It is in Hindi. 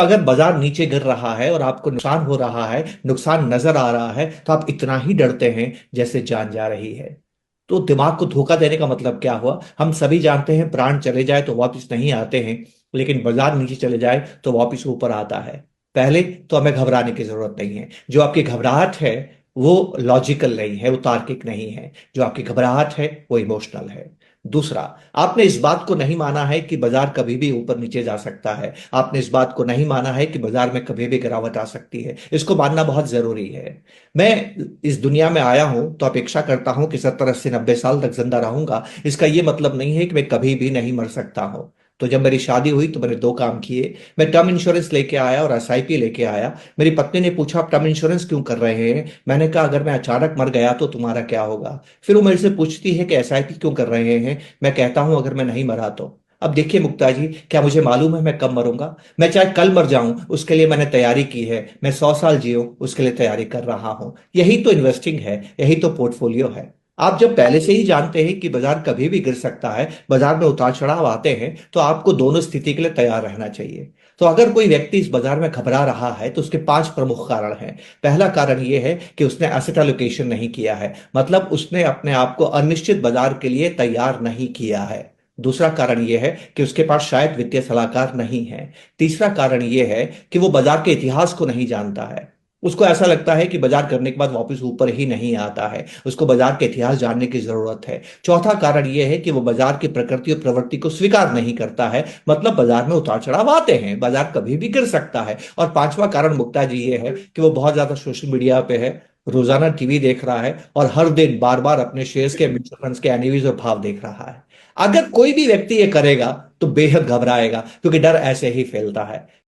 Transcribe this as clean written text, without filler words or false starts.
अगर बाजार नीचे गिर रहा है और आपको नुकसान हो रहा है, नुकसान नजर आ रहा है, तो आप इतना ही डरते हैं जैसे जान जा रही है। तो दिमाग को धोखा देने का मतलब क्या हुआ? हम सभी जानते हैं प्राण चले जाए तो वापस नहीं आते हैं, लेकिन बाजार नीचे चले जाए तो वापस ऊपर आता है। पहले तो हमें घबराने की जरूरत नहीं है। जो आपकी घबराहट है वो लॉजिकल नहीं है, वो तार्किक नहीं है। जो आपकी घबराहट है वो इमोशनल है। दूसरा, आपने इस बात को नहीं माना है कि बाजार कभी भी ऊपर नीचे जा सकता है। आपने इस बात को नहीं माना है कि बाजार में कभी भी गिरावट आ सकती है। इसको मानना बहुत जरूरी है। मैं इस दुनिया में आया हूं तो अपेक्षा करता हूं कि 70 80 90 साल तक जिंदा रहूंगा। इसका यह मतलब नहीं है कि मैं कभी भी नहीं मर सकता हूं। तो जब मेरी शादी हुई तो मैंने दो काम किए। मैं टर्म इंश्योरेंस लेके आया और एसआईपी लेके आया। मेरी पत्नी ने पूछा, आप टर्म इंश्योरेंस क्यों कर रहे हैं? मैंने कहा, अगर मैं अचानक मर गया तो तुम्हारा क्या होगा? फिर वो मेरे से पूछती है कि एसआईपी क्यों कर रहे हैं? मैं कहता हूं, अगर मैं नहीं मरा तो। अब देखिए मुक्ता जी, क्या मुझे मालूम है मैं कब मरूंगा? मैं चाहे कल मर जाऊं, उसके लिए मैंने तैयारी की है। मैं 100 साल जीऊं, उसके लिए तैयारी कर रहा हूं। यही तो इन्वेस्टिंग है, यही तो पोर्टफोलियो है। आप जब पहले से ही जानते हैं कि बाजार कभी भी गिर सकता है, बाजार में उतार चढ़ाव आते हैं, तो आपको दोनों स्थिति के लिए तैयार रहना चाहिए। तो अगर कोई व्यक्ति इस बाजार में घबरा रहा है तो उसके 5 प्रमुख कारण हैं। पहला कारण यह है कि उसने एसेट एलोकेशन नहीं किया है, मतलब उसने अपने आप को अनिश्चित बाजार के लिए तैयार नहीं किया है। दूसरा कारण यह है कि उसके पास शायद वित्तीय सलाहकार नहीं है। तीसरा कारण यह है कि वो बाजार के इतिहास को नहीं जानता है। उसको ऐसा लगता है कि बाजार करने के बाद वापस ऊपर ही नहीं आता है। उसको बाजार के इतिहास जानने की जरूरत है। चौथा कारण यह है कि वो बाजार की प्रकृति और प्रवृत्ति को स्वीकार नहीं करता है, मतलब बाजार में उतार चढ़ाव आते हैं, बाजार कभी भी गिर सकता है। और पांचवा कारण मुक्ता जी ये है कि वो बहुत ज्यादा सोशल मीडिया पे है, रोजाना टीवी देख रहा है और हर दिन बार बार अपने शेयर्स के, म्यूचुअल फंड्स के एनएवीज और भाव देख रहा है। अगर कोई भी व्यक्ति ये करेगा तो बेहद घबराएगा, क्योंकि डर ऐसे ही फैलता है।